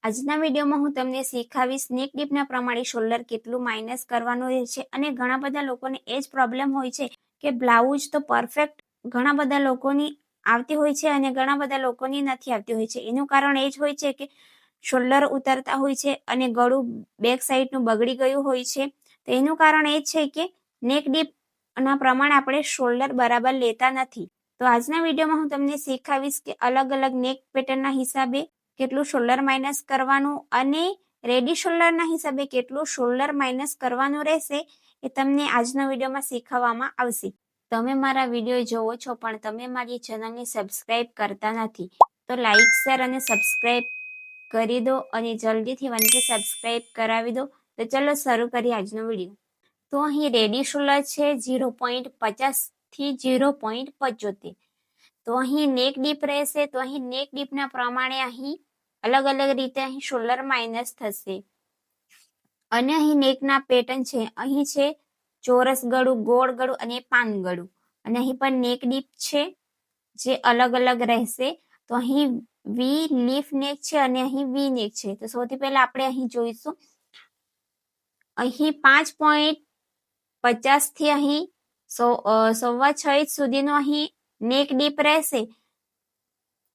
આજના વિડીયોમાં હું તમને શીખવીશ નેક ડીપના પ્રમાણે શોલ્ડર કેટલું માઇનસ કરવાનું રહે છે અને ઘણા બધા લોકોને એ જ પ્રોબ્લેમ હોય છે કે બ્લાઉઝ તો પરફેક્ટ ઘણા બધા લોકોની આવતી હોય છે અને ઘણા બધા લોકોની નથી આવતી હોય છે. એનું કારણ એ જ હોય છે કે શોલ્ડર ઉતરતા હોય છે અને ગળું બેક સાઈડનું બગડી ગયું હોય છે. તો એનું કારણ એ છે કે નેક ડીપના પ્રમાણે આપણે શોલ્ડર બરાબર લેતા નથી. તો આજના વિડીયોમાં હું તમને શીખવીશ કે અલગ અલગ નેક પેટર્નના હિસાબે કેટલું શોલ્ડર માઇનસ કરવાનું અને રેડી શોલ્ડરના હિસાબે કેટલું શોલ્ડર માઇનસ કરવાનું રહેશે એ તમને આજના વિડીયોમાં શીખવવામાં આવશે. તમે મારા વિડીયો જોવો છો પણ તમે મારી ચેનલને સબસ્ક્રાઇબ કરતા નથી, તો લાઈક શેર અને સબસ્ક્રાઇબ કરી દો અને જલ્દીથી મને સબસ્ક્રાઇબ કરાવી દો. તો ચલો શરૂ કરીએ આજનો વિડીયો. તો અહીં રેડી શોલ્ડર છે 0.50 થી 0.75. તો અહીં નેક ડીપ રહેશે. તો અહીં નેક ડીપના પ્રમાણે અહીં અલગ અલગ રીતે અહીં શોલ્ડર માઇનસ થશે અને અહીં નેકના પેટર્ન છે. અહીં છે ચોરસ ગળું, ગોળ ગળું અને પાન ગળું અને અહીં પણ નેક ડીપ છે જે અલગ અલગ રહેશે. તો અહીં વી લીફ નેક છે અને અહીં વી નેક છે. તો સૌથી પહેલા આપણે અહીં જોઈશું અહીં 5.50 થી અહીં 6.25 ઇંચ સુધીનો અહીં નેક ડીપ રહેશે.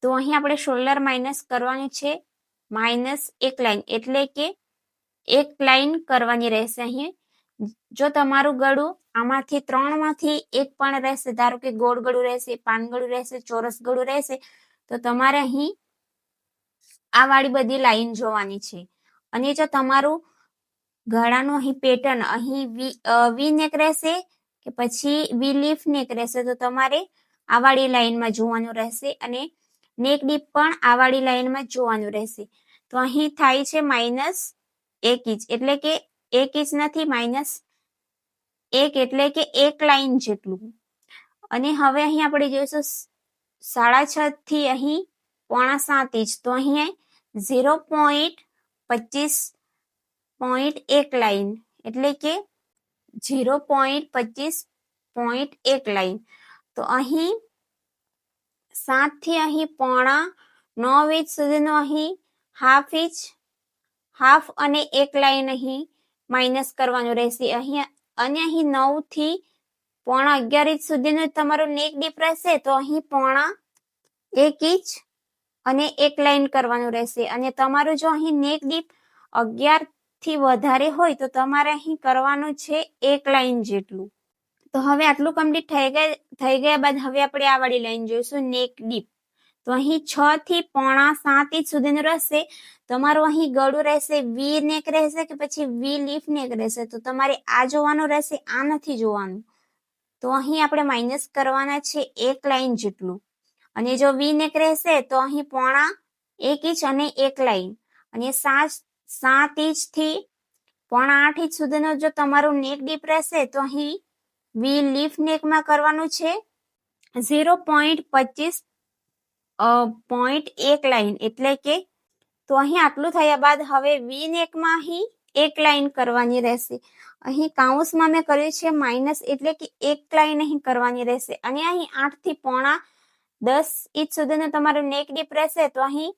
તો અહીં આપણે શોલ્ડર માઇનસ કરવાનું છે -1 લાઈન, એટલે કે 1 લાઈન કરવાની રહેશે. અહીં જો તમારું ગળું આમાંથી 3 માંથી એક પણ રહેશે, ધારો કે ગોળ ગળું રહેશે, પાન ગળું રહેશે, ચોરસ ગળું રહેશે, તો તમારે અહીં આ વાળી બધી લાઈન જોવાની છે. અને જો તમારું ગળાનું અહીં પેટર્ન અહીં વી નેક રહેશે કે પછી વી લીફ નેક રહેશે, તો તમારે આ વાળી લાઈનમાં જોવાનું રહેશે અને નેક ડીપ પણ આ વાળી લાઈનમાં જોવાનું રહેશે. તો અહીં થાય છે -1 ઇંચ, એટલે કે 1 ઇંચ નથી, -1 એટલે કે 1 લાઈન જેટલું. અને હવે અહીં આપણે જોઈશું 6.5 થી અહીં 6.25 ઇંચ. તો અહીં 0.25.1 લાઈન, એટલે કે 0.25.1 લાઈન. તો અહીં 7 થી અહીં 8.9 ઇંચ સુધીનો અહીં હાફ અને 1 લાઈન અહીં માઇનસ કરવાનું રહેશે. અને અહીં 9 થી 10.11 ઇંચ સુધીનું તમારું નેક ડીપ રહેશે. તો અહીં 0.1 ઇંચ અને 1 લાઈન કરવાનું રહેશે. અને તમારું જો અહીં નેક ડીપ 11 થી વધારે હોય તો તમારે અહીં કરવાનું છે 1 લાઈન જેટલું. તો હવે આટલું કમ્પ્લીટ થઈ ગયા બાદ હવે આપણે આ વાળી લાઈન જોઈશું નેક ડીપ. તો અહીં 6 થી 6.75 ઇંચ સુધીનું રહેશે. તમારું અહીં ગળું રહેશે વી નેક રહેશે કે પછી વી લીફ નેક રહેશે, તો તમારે આ જોવાનું રહેશે, આ નથી જોવાનું. તો અહીં આપણે માઇનસ કરવાના છે 1 લાઈન જેટલું. અને જો વી નેક રહેશે તો અહીં 0.1 ઇંચ અને 1 લાઈન. અને 7 ઇંચ થી 0.8 ઇંચ સુધીનો જો તમારું નેક ડીપ રહેશે તો અહીં વી લીફ નેકમાં કરવાનું છે 0.25.1 લાઈન, એટલે કે તો અહીં આટલું થયા બાદ હવે વી નેકમાં અહીં 1 લાઈન કરવાની રહેશે. અહીં કાઉન્સમાં મેં કર્યું છે માઇનસ, એટલે કે 1 લાઈન અહીં કરવાની રહેશે. અને અહીં 8 થી 9.10 ઇંચ સુધીનું તમારું નેક ડીપ રહેશે. તો અહીં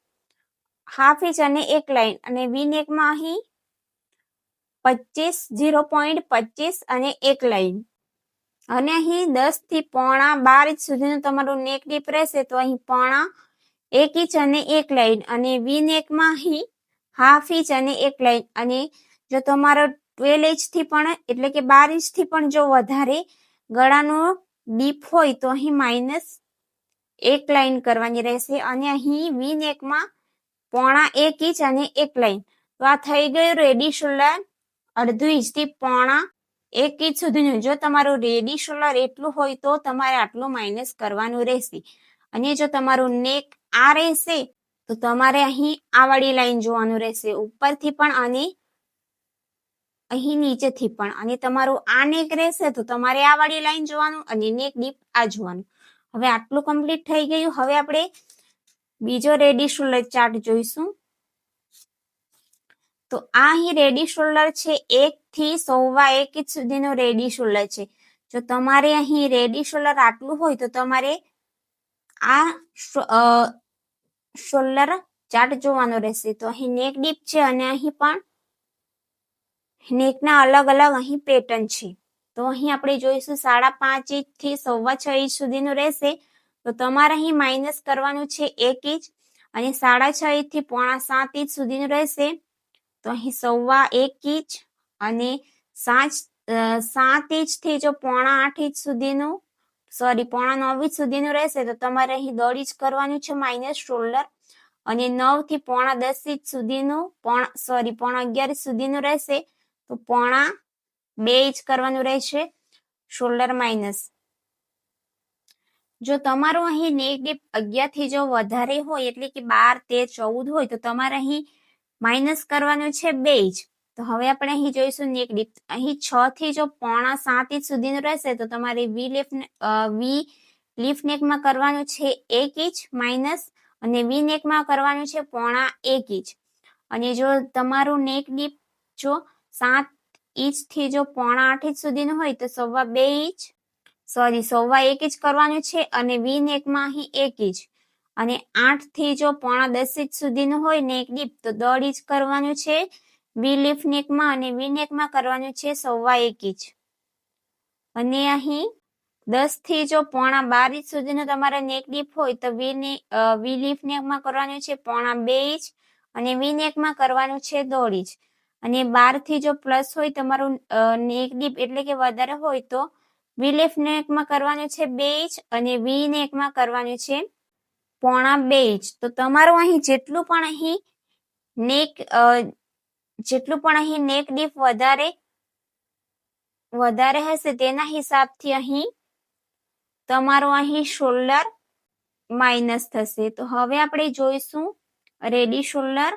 હાફ ઇંચ અને 1 લાઈન. અને વી નેકમાં અહીં 0.25 અને 1 લાઈન. અને અહીં 10 થી 12.5 ઇંચ સુધીનું તમારું નેક ડીપ રહેશે. તો અહીં 0.1 ઇંચ અને 1 લાઈન. અને વી નેકમાં અહીં હાફ ઇંચ અને 1 લાઈન. અને જો તમારો 12 ઇંચથી પણ, એટલે કે 12 ઇંચથી પણ જો વધારે ગળાનો ડીપ હોય તો અહીં -1 લાઈન કરવાની રહેશે. અને અહીં વી નેકમાં 0.1 ઇંચ અને 1 લાઈન. તો આ થઈ ગયું રેડી શોલ્ડર 0.5 ઇંચથી 0.1 ઇંચ સુધીનું. જો તમારું રેડી શોલ્ડર એટલું હોય તો તમારે આટલું માઇનસ કરવાનું રહેશે. અને જો તમારું નેક આ રહેશે તો તમારે અહીં આ વાળી લાઈન જોવાનું રહેશે, ઉપરથી પણ અને અહીં નીચેથી પણ. અને તમારું આ નેક રહેશે તો તમારે આ વાળી લાઈન જોવાનું અને નેક ડીપ આ જોવાનું. હવે આટલું કમ્પ્લીટ થઈ ગયું. હવે આપણે બીજો રેડી શોલ્ડર ચાર્ટ જોઈશું. તો આ અહીં રેડી શોલ્ડર છે 1 થી 1.25 ઇંચ સુધીનો રેડી શોલ્ડર છે. જો તમારે અહીં રેડી શોલ્ડર આટલું હોય તો તમારે આ શોલ્ડર ચાર્ટ જોવાનો રહેશે. તો અહીં નેક ડીપ છે અને અહીં પણ નેકના અલગ અલગ અહીં પેટર્ન છે. તો અહીં આપણે જોઈશું 5.5 ઇંચ થી 6.25 ઇંચ સુધીનું રહેશે. તો તમારે અહીં માઇનસ કરવાનું છે 1 ઇંચ અને 6.5 ઇંચ થી 6.25 ઇંચ સુધીનું રહેશે. તો અહીં 1.25 ઇંચ અને 7 ઇંચ થી જો 8.25 ઇંચ સુધીનું 8.9 ઇંચ સુધીનું રહેશે તો તમારે અહીં 1.5 ઇંચ કરવાનું છે માઇનસ શોલ્ડર અને 9 થી 10.5 ઇંચ સુધીનું 11 ઇંચ સુધીનું રહેશે તો 2 ઇંચ કરવાનું રહેશે શોલ્ડર માઇનસ. જો તમારું અહીં નેક ડીપ 11 થી જો વધારે હોય એટલે કે 12, 13, 14 હોય તો તમારે અહીં માઇનસ કરવાનું છે 2 ઇંચ. તો હવે આપણે અહીં જોઈશું નેક ડીપ. અહીં 6 થી જો 6.25 ઇંચ સુધીનું રહેશે તો તમારે વી લીફ નેકમાં કરવાનું છે 1 ઇંચ માઇનસ અને વી નેકમાં કરવાનું છે 1.5 ઇંચ. અને જો તમારું નેક ડીપ જો 7 ઇંચ થી જો 8.5 ઇંચ સુધીનું હોય તો 1.25 ઇંચ કરવાનું છે અને વી નેકમાં અહીં 1 ઇંચ અને 8 થી જો 10.5 ઇંચ સુધીનું હોય નેક ડીપ તો 1.5 ઇંચ કરવાનું છે વી લીફ નેકમાં અને વી નેકમાં કરવાનું છે 1.25 ઇંચ. અને અહીં 10 થી જો 12.5 ઇંચ સુધીનું તમારે નેક ડીપ હોય તો વી લીફ નેકમાં કરવાનું છે 2.5 ઇંચ અને વી નેકમાં કરવાનું છે 1.5 ઇંચ. અને 12 થી જો પ્લસ હોય તમારું નેક ડીપ એટલે કે વધારે હોય તો વી લીફ નેકમાં કરવાનું છે 2 ઇંચ અને વી નેકમાં કરવાનું છે 2.5 ઇંચ. તો તમારું અહીં જેટલું પણ અહીં નેક ડીપ વધારે હશે તેના હિસાબથી અહીં તમારું અહીં શોલ્ડર માઇનસ થશે. તો હવે આપણે જોઈશું રેડી શોલ્ડર.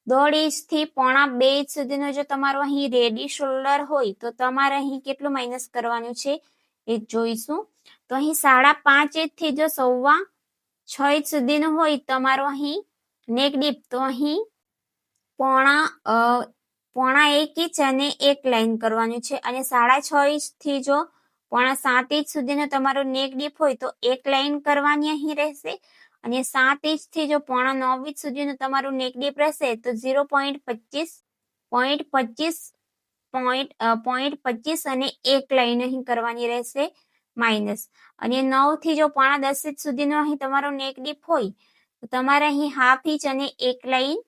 1.5 ઇંચ થી 2.5 ઇંચ સુધીનો જો તમારું અહીં રેડી શોલ્ડર હોય તો તમારે અહીં કેટલું માઇનસ કરવાનું છે એ જોઈશું. તો અહીં 5.5 ઇંચ થી જો 6.25 ઇંચ સુધીનું હોય તમારું અહીં નેક ડીપ તો અહીં 1.5 ઇંચ અને 1 લાઈન કરવાનું છે અને 6.5 ઇંચ થી જો 7 ઇંચ સુધીનું તમારું નેક ડીપ હોય તો 1 લાઈન કરવાની અહીં રહેશે અને 7 ઇંચ થી જો 9.5 ઇંચ સુધીનું તમારું નેક ડીપ રહેશે તો 0.25 અને 1 લાઈન અહીં કરવાની રહેશે માઇનસ. અને 9 થી જો 10 ઇંચ સુધીનું અહીં તમારું નેક ડીપ હોય તો તમારે અહીં 1/2 ઇંચ અને 1 લાઈન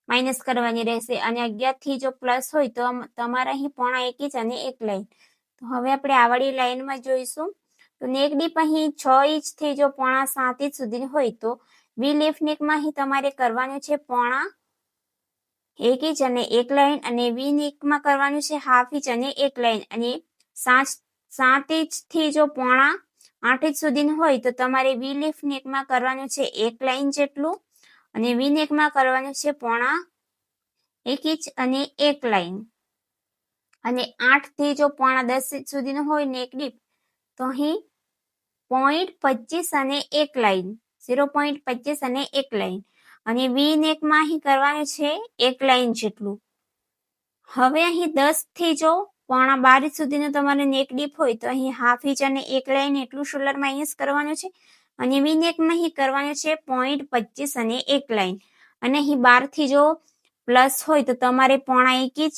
માઇનસ કરવાની રહેશે અને 11 થી જો પ્લસ હોય તો તમારે અહીં 1/2 ઇંચ અને 1 લાઈન. તો હવે આપણે આવાળી લાઈનમાં જોઈશું. તો નેક ડીપ અહીં 6 ઇંચ થી જો 7.5 ઇંચ સુધીની હોય તો વી લીફ નેકમાં અહીં તમારે કરવાનું છે 1/2 ઇંચ અને 1 લાઈન અને વી નેકમાં કરવાનું છે 1/2 ઇંચ અને 1 લાઈન અને 7 ઇંચ થી જો 8 ઇંચ સુધીનું હોય તો તમારે વી લીફ નેકમાં કરવાનું છે 1 લાઈન જેટલું અને વી નેકમાં કરવાનું છે 1/2 ઇંચ અને 1 લાઈન. અને 8 થી જો 10 ઇંચ સુધીનું હોય નેક ડીપ તો અહીં 0.25 અને 1 લાઈન 0.25 અને 1 લાઈન અને વી નેકમાં અહીં કરવાનું છે 1 લાઈન જેટલું. હવે અહીં 10 થી જો 12.5 ઇંચ સુધીનું તમારે નેક ડીપ હોય તો અહીં 1/2 ઇંચ અને 1 લાઈન એટલું શોલ્ડર માઇનસ કરવાનું છે અને વી નેકમાં અહીં કરવાનું છે 0.25 અને 1 લાઈન અને અહીં 12 થી જો પ્લસ હોય તો તમારે 1/2 ઇંચ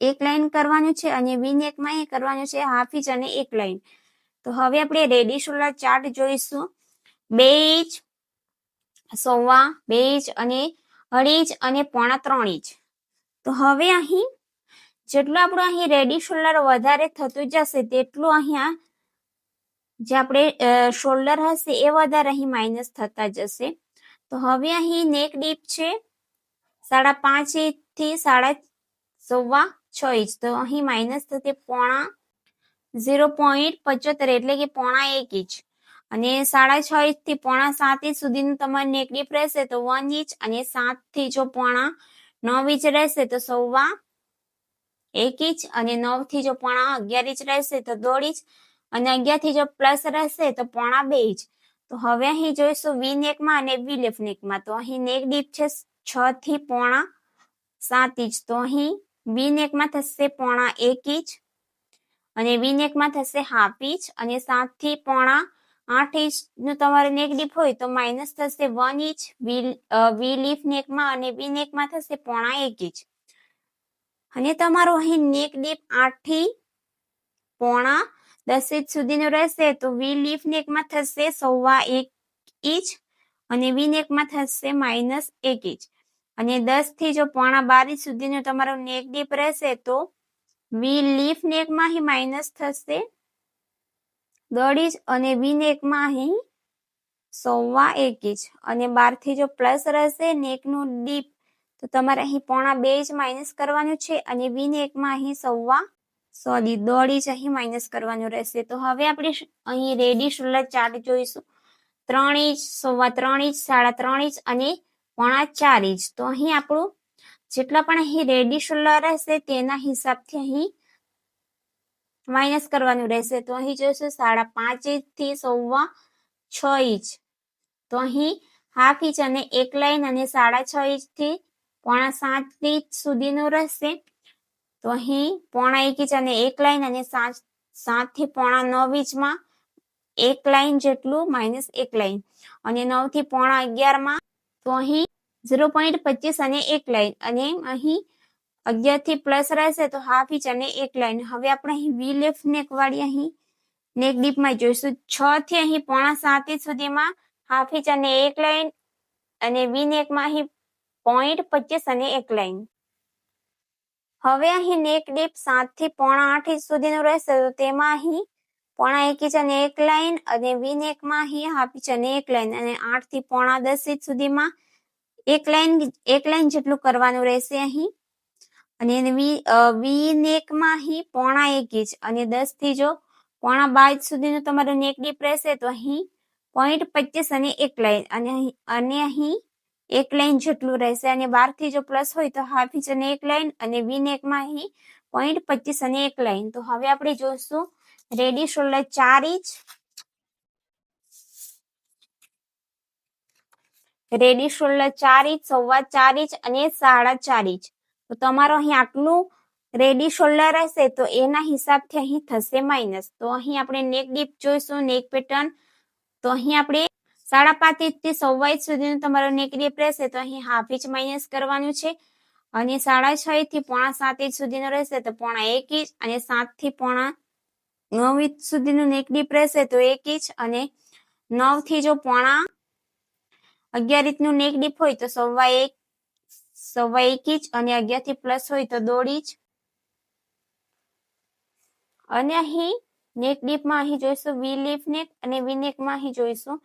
1 લાઈન કરવાનું છે અને વી નેકમાં અહીં કરવાનું છે 1/2 ઇંચ અને 1 લાઈન. તો હવે આપણે રેડી શોલ્ડર ચાર્ટ જોઈશું. 2 ઇંચ 2.25 ઇંચ અને 2.5 ઇંચ અને 3 ઇંચ. તો હવે અહીં જેટલું આપણું અહીં રેડી શોલ્ડર વધારે થતું જશે તેટલું અહીંયા જે આપણે શોલ્ડર હશે એ વધારે અહીં માઇનસ થતા જશે. તો હવે અહીં નેક ડીપ છે 5.5 ઇંચ થી 6.25 ઇંચ તો અહીં માઇનસ થશે 0.75 એટલે કે 1/2 ઇંચ અને 6.5 ઇંચ થી 7.5 ઇંચ સુધીનું તમારું નેક ડીપ રહેશે તો 1 ઇંચ અને 7 થી જો 9.5 ઇંચ રહેશે તો 1/2 ઇંચ અને 9 થી જો 11 ઇંચ રહેશે તો 1.5 ઇંચ અને 11 થી જો પ્લસ રહેશે તો 2.5 ઇંચ. તો હવે અહીં જોઈશું વી નેકમાં અને વી લીફ નેકમાં. તો અહીં નેક ડીપ છે 6 થી 7 ઇંચ તો અહીં વી નેકમાં થશે 1/2 ઇંચ અને વી નેકમાં થશે 1/2 ઇંચ અને 7 થી 8 ઇંચ નું તમારે નેક ડીપ હોય તો માઇનસ થશે 1 ઇંચ વી લીફ નેકમાં અને વી નેકમાં થશે 0.5 ઇંચ. અને તમારું અહીં નેક ડીપ 8 થી 0.5 ઇંચ સુધીનું રહેશે તો વી લીફ નેકમાં થશે 1.25 ઇંચ અને વી નેકમાં થશે -1 ઇંચ. અને 10 થી જો 0.12 ઇંચ સુધીનું તમારું નેક ડીપ રહેશે તો વી લીફ નેકમાં અહીં માઇનસ થશે 1.5 ઇંચ અને વી નેકમાં અહીં 1.25 ઇંચ. અને 12 થી જો પ્લસ રહેશે નેકનું ડીપ તો તમારે અહીં 0.2 ઇંચ માઇનસ કરવાનું છે અને વી નેકમાં અહીં 1.5 ઇંચ અહીં માઇનસ કરવાનું રહેશે. તો હવે આપણે અહીં રેડી શોલ્ડર ચાર્ટ જોઈશું. 3 ઇંચ 3.25 ઇંચ 3.5 ઇંચ અને 4.5 ઇંચ. તો અહીં આપણું જેટલા પણ અહીં રેડી શોલ્ડર રહેશે તેના હિસાબથી અહીં માઇનસ કરવાનું રહેશે. તો અહીં જોઈશું 5.5 ઇંચ થી 6.25 ઇંચ. તો અહીં 1/2 ઇંચ અને એક લાઈન અને 6.5 ઇંચ થી 0.7 ઇંચ સુધીનું રહેશે. તો અહીં 0.1 ઇંચ અને એક લાઈન અને 7 થી 0.9 ઇંચમાં એક લાઈન જેટલું માઇનસ એક લાઈન અને 9 થી 0.11 માં તો અહીં 0.25 અને એક લાઈન અને અહીં 11 થી પ્લસ રહેશે તો 1/2 ઇંચ અને એક લાઈન. હવે આપણે અહીં વી લીફ નેક વાળી અહીં નેક ડીપમાં જોઈશું 6 થી અહીં 0.7 ઇંચ સુધીમાં 1/2 ઇંચ અને એક લાઈન અને વી નેકમાં અહીં 0.25 અને એક લાઈન. હવે અહીં નેક ડીપ 7 થી 0.8 ઇંચ સુધીનું રહેશે તો તેમાં અહીં 0.1 ઇંચ અને એક લાઈન અને વી નેકમાં અહીં 1/2 ઇંચ અને એક લાઈન અને 8 થી 0.10 ઇંચ સુધીમાં એક લાઈન જેટલું કરવાનું રહેશે અહીં. અને વી નેકમાં અહીં 0.1 ઇંચ અને 10 થી જો 0.12 ઇંચ સુધીનું તમારું નેક ડીપ રહેશે તો અહીં 0.25 અને એક લાઈન અને અહીં એક લાઈન જેટલું રહેશે. અને 12 થી જો પ્લસ હોય તો 1/2 ઇંચ અને એક લાઈન અને વી નેકમાં અહીં 0.25 અને એક લાઈન. તો હવે આપણે જોઈશું ready shoulder 4 inch ready shoulder 4 inch 4.25 inch અને 4.5 ઇંચ. તો તમારો અહીં આટલું રેડી શોલ્ડર રહેશે તો એના હિસાબથી અહીં થશે માઇનસ. તો અહીં આપણે નેક ડીપ જોઈશું નેક પેટર્ન. તો અહીં આપણે 5.5 ઇંચ થી 1.25 ઇંચ સુધીનું તમારું નેક ડીપ રહેશે તો અહીં 1/2 ઇંચ માઇનસ કરવાનું છે. અને 6.5 ઇંચ થી 0.7 ઇંચ સુધીનું રહેશે તો 0.1 ઇંચ અને 7 થી 0.9 ઇંચ સુધીનું નેક ડીપ રહેશે તો 1 ઇંચ અને 9 થી જો 0.11 ઇંચનું નેક ડીપ હોય તો 1.25 ઇંચ અને 11 થી પ્લસ હોય તો 1.5 ઇંચ. અને અહીં નેક ડીપમાં અહીં જોઈશું વી લીફ નેક અને વી નેકમાં અહીં જોઈશું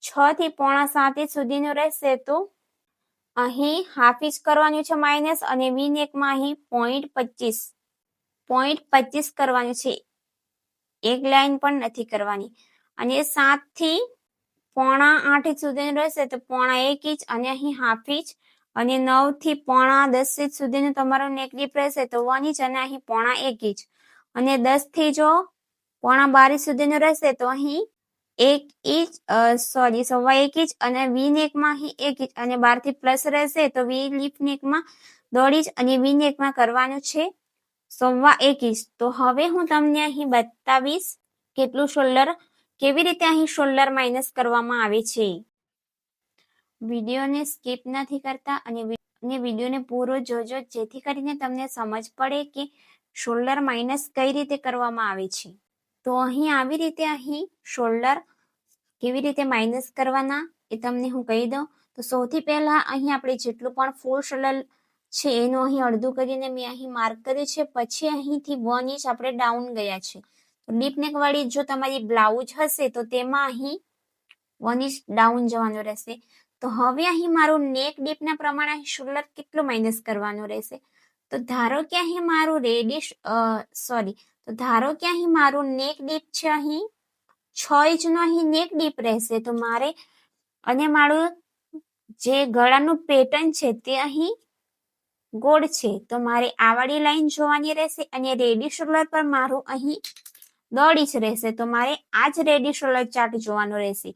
6 થી 0.7 ઇંચ સુધીનું રહેશે તો અહીં 1/2 ઇંચ કરવાનું છે માઇનસ અને વી નેકમાં અહીં 0.25 કરવાનું છે. એક લાઈન પણ નથી કરવાની. અને 7 થી 0.8 ઇંચ સુધીનું રહેશે તો 0.1 ઇંચ અને અહીં 1/2 ઇંચ અને 9 થી 0.10 ઇંચ સુધીનું તમારું નેક ડીપ રહેશે તો 1 ઇંચ અને અહીં 0.1 ઇંચ અને 10 થી જો 0.12 ઇંચ સુધીનું રહેશે તો અહીં 1 ઇંચ 1.25 ઇંચ અને વી નેકમાં અહીં 1 ઇંચ અને 12 થી પ્લસ રહેશે તો વી લીફ નેકમાં 1.5 ઇંચ અને વી નેકમાં કરવાનું છે 1.25 ઇંચ. તો હવે હું તમને અહીં બતાવીશ કેટલું શોલ્ડર કેવી રીતે અહીં શોલ્ડર માઇનસ કરવામાં આવે છે. વિડીયોને સ્કીપ નથી કરતા અને વિડીયોને પૂરો જોજો જેથી કરીને તમને સમજ પડે કે શોલ્ડર માઇનસ કઈ રીતે કરવામાં આવે છે. તો અહીં આવી રીતે અહીં શોલ્ડર કેવી રીતે માઇનસ કરવાના એ તમને હું કહી દઉં. તો સૌથી પહેલા અહીં આપણે જેટલું પણ ફૂલ શોલ્ડર છે એનું અહીં અડધું કરીને મેં અહીં માર્ક કર્યું છે. પછી અહીંથી 1 ઇંચ આપણે ડાઉન ગયા છે. ડીપ નેક વાળી જો તમારી બ્લાઉઝ હશે તો તેમાં અહીં 1 ઇંચ ડાઉન જવાનું રહેશે. તો હવે અહીં મારું નેક ડીપના પ્રમાણે અહીં શોલ્ડર કેટલું માઇનસ કરવાનું રહેશે. તો ધારો કે અહીં મારું મારું નેક ડીપ છે અહીં 6 ઇંચનું અહીં નેક ડીપ રહેશે. તો મારે અને મારું જે ગળાનું પેટર્ન છે તે અહીં ગોળ છે તો મારે આ વાળી લાઈન જોવાની રહેશે અને રેડી શોલ્ડર પર મારું અહીં 1.5 ઇંચ રહેશે. તો મારે આ જ રેડી શોલ્ડર ચાર્ટ જોવાનો રહેશે.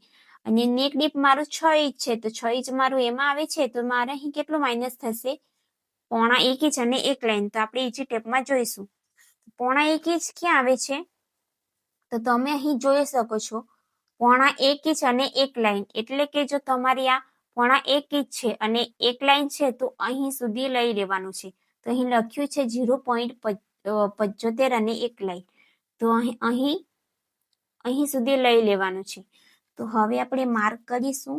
અને નેક ડીપ મારું 6 ઇંચ છે તો 6 ઇંચ મારું એમાં આવે છે તો મારે અહીં કેટલું માઇનસ થશે 0.1 ઇંચ અને એક લાઈન. તો આપણે ઈજી ટેપમાં જોઈશું 0.1 ઇંચ ક્યાં આવે છે તો તમે અહીં જોઈ શકો છો 1.5 ઇંચ અને એક લાઈન, એટલે કે જો તમારી આ 1.5 ઇંચ છે અને એક લાઈન છે તો અહીં સુધી લઈ લેવાનું છે. તો અહીં લખ્યું છે 0.75 અને એક લાઈન, તો અહીં સુધી લઈ લેવાનું છે. તો હવે આપણે માર્ક કરીશું.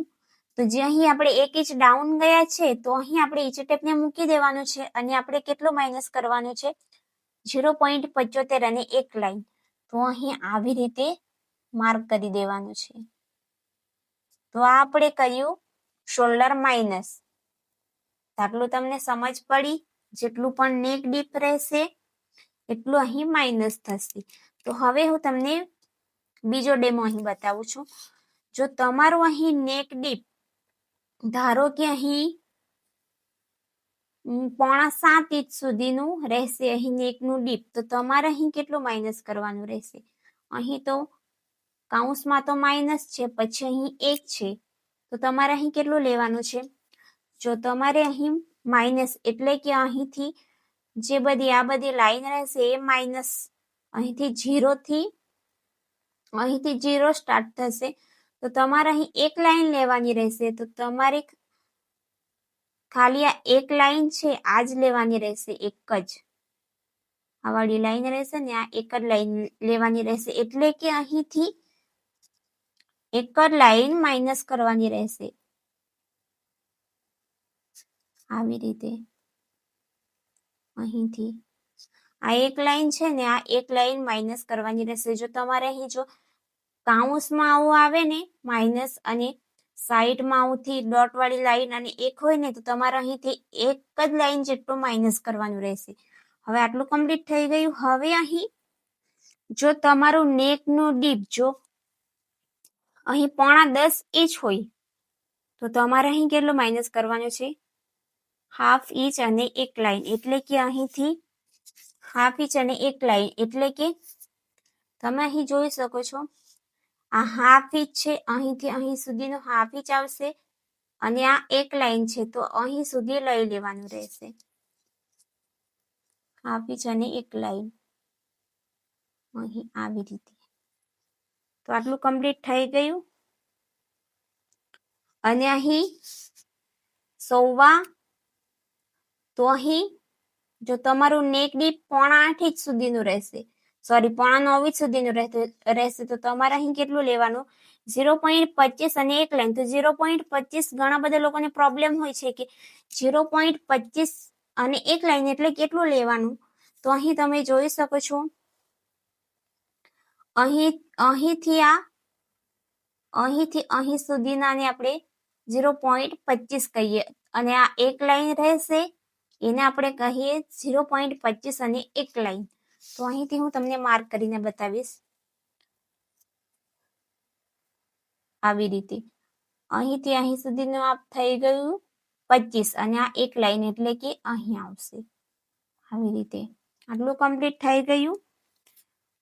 તો જે અહીં આપણે 1 ઇંચ ડાઉન ગયા છે તો અહીં આપણે ઇંચ ટેપને મૂકી દેવાનું છે અને આપણે કેટલું માઇનસ કરવાનું છે? 0.75 અને એક લાઈન. તો અહીં આવી રીતે માર્ક કરી દેવાનું છે. તો આ આપણે કર્યું શોલ્ડર માઇનસ. આટલું તમને સમજ પડી? જેટલું પણ નેક ડીપ રહેશે એટલું અહીં માઇનસ થશે. તો હવે હું તમને બીજો ડેમો અહીં બતાવું છું. જો તમારું અહીં નેક ડીપ ધારો કે અહીં 6.5 ઇંચ સુધીનું રહેશે અહીં નેકનું ડીપ, તો તમારે અહીં કેટલું માઇનસ કરવાનું રહેશે? અહીં તો કૌંસમાં તો માઇનસ છે, પછી અહીં 1 છે, તો તમારે અહીં કેટલું લેવાનું છે? જો તમારે અહીં માઇનસ એટલે કે અહીંથી જે બધી આ બધી લાઈન રહેશે એ માઇનસ, અહીંથી 0 સ્ટાર્ટ થશે, તો તમારે અહીં એક લાઈન લેવાની રહેશે. તો તમારે ખાલી આ એક લાઈન છે આ જ લેવાની રહેશે, એક જ આ વાળી લાઈન રહેશે ને આ એક જ લાઈન લેવાની રહેશે, એટલે કે અહીંથી એક જ લાઈન માઇનસ કરવાની રહેશે. આવી રીતે અહીંથી આ એક લાઈન છે ને આ એક લાઈન માઇનસ કરવાની રહેશે. જો તમારે અહીં જો કૌંસમાં આવું આવે ને માઇનસ અને સાઈડમાં આવથી ડોટ વાળી લાઈન અને એક હોય ને તો તમારે અહીંથી એક જ લાઈન જેટલું માઇનસ કરવાનું રહેશે. હવે આટલું કમ્પ્લીટ થઈ ગયું. હવે અહીં જો તમારું નેકનું ડીપ જો અહીં 10.5 ઇંચ હોય તો તમારે અહીં કેટલું માઇનસ કરવાનું છે? 1/2 ઇંચ અને એક લાઈન, એટલે કે અહીંથી 1/2 ઇંચ અને એક લાઈન, એટલે કે તમે અહીં જોઈ શકો છો આ 1/2 ઇંચ છે, અહીંથી અહીં સુધીનો 1/2 ઇંચ આવશે અને આ એક લાઈન છે તો અહીં સુધી લઈ લેવાનું રહેશે. 1/2 ઇંચ અને એક લાઈન અહીં આવી રીતે. તો આટલું કમ્પ્લીટ થઈ ગયું. અને અહીં 1.25, તો અહીં જો તમારું નેક ડીપ 8.5 ઇંચ સુધીનું રહેશે, સોરી 8.9 ઇંચ સુધીનું રહેશે, તો તમારે અહીં કેટલું લેવાનું? 0.25 અને એક લાઈન. તો 0.25 ઘણા બધા લોકોને પ્રોબ્લેમ હોય છે કે 0.25 અને એક લાઈન એટલે કેટલું લેવાનું? તો અહીં તમે જોઈ શકો છો અહીંથી અહીં સુધીના ને આપણે 0.25 કહીએ અને આ એક લાઈન રહેશે એને આપણે કહીએ 0.25 અને એક લાઈન. તો અહીંથી હું તમને માર્ક કરીને બતાવીશ. આવી રીતે અહીંથી અહીં સુધીનું આ થઈ ગયું 25 અને આ એક લાઈન એટલે કે અહીં આવશે. આવી રીતે આટલું કમ્પ્લીટ થઈ ગયું.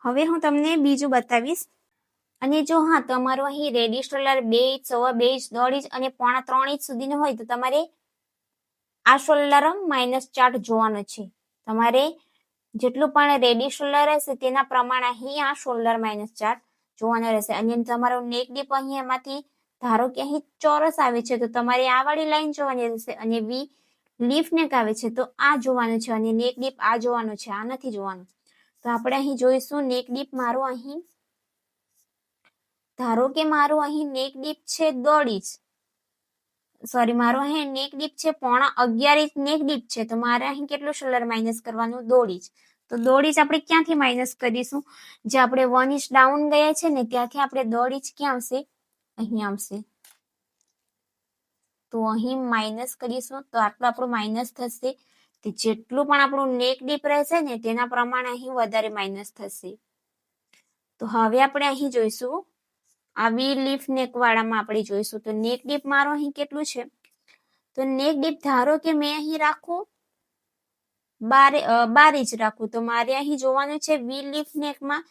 હવે હું તમને બીજું બતાવીશ. અને જો હા તમારું અહીં ready shoulder 2 inch, 2.25 inch, 1.5 inch અને 3 ઇંચ સુધીનું હોય તો તમારે આ શોલ્ડર -4 જોવાનો છે. તમારે જેટલું પણ રેડી શોલ્ડર રહેશે તેના પ્રમાણે અહીં આ શોલ્ડર -4 જોવાનો રહેશે. અને તમારો નેક ડીપ અહીં એમાંથી ધારો કે અહીં ચોરસ આવે છે તો તમારે આ વાળી લાઈન જોવાની રહેશે અને વી લીફ નેક આવે છે તો આ જોવાનું છે અને નેક ડીપ આ જોવાનું છે, આ નથી જોવાનું. તો આપણે અહીં જોઈશું નેક ડીપ મારું અહીં ધારો કે મારું અહીં નેક ડીપ છે 1.5 ઇંચ, સોરી મારું અહીં નેક ડીપ છે 11.5 ઇંચ નેક ડીપ છે, તો મારે અહીં કેટલું શોલ્ડર માઇનસ કરવાનું? 1.5 ઇંચ. તો 1.5 ઇંચ આપણે ક્યાંથી માઇનસ કરીશું? જે આપણે 1 ઇંચ ડાઉન ગયા છે ને ત્યાંથી આપણે 1.5 ઇંચ ક્યાં આવશે? અહીં આવશે. તો અહીં માઇનસ કરીશું તો આટલું આપણું માઇનસ થશે. જેટલું પણ આપણું નેક ડીપ રહેશે ને તેના પ્રમાણે અહીં વધારે માઇનસ થશે. તો હવે આપણે અહીં જોઈશું આ વી લીફ નેક વાળામાં આપણે જોઈશું. તો નેક ડીપ મારો અહીં કેટલું છે? તો નેક ડીપ ધારો કે મેં અહીં રાખું 12 ઇંચ રાખું, તો મારે અહીં જોવાનું છે વી લીફ નેકમાં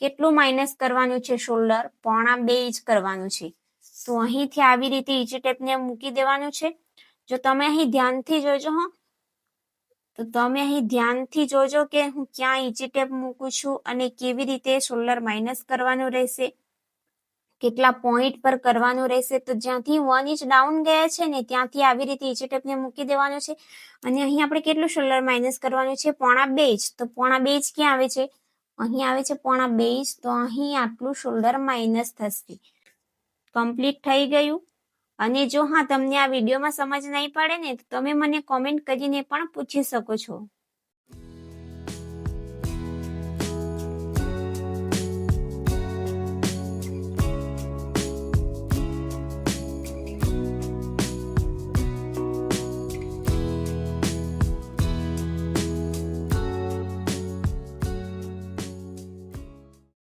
કેટલું માઇનસ કરવાનું છે શોલ્ડર? 2.5 ઇંચ કરવાનું છે. તો અહીંથી આવી રીતે ઇંચી ટેપને મૂકી દેવાનું છે. જો તમે અહીં ધ્યાનથી જોજો હો, તો તમે અહીં ધ્યાનથી જોજો કે હું ક્યાં ઇંચી ટેપ મૂકું છું અને કેવી રીતે શોલ્ડર માઇનસ કરવાનું રહેશે, કેટલા પોઈન્ટ પર કરવાનું રહેશે. તો જ્યાંથી 1 ઇંચ ડાઉન ગયા છે ને ત્યાંથી આવી રીતે ઈજી ટેપને મૂકી દેવાનું છે અને અહીં આપણે કેટલું શોલ્ડર માઇનસ કરવાનું છે? 1.5 ઇંચ. તો 1.5 ઇંચ ક્યાં આવે છે? અહીં આવે છે 1.5 ઇંચ. તો અહીં આટલું શોલ્ડર માઇનસ થશે. કમ્પ્લીટ થઈ ગયું. અને જો હા તમને આ વિડીયોમાં સમજ નહીં પડે ને તો તમે મને કોમેન્ટ કરીને પણ પૂછી શકો છો.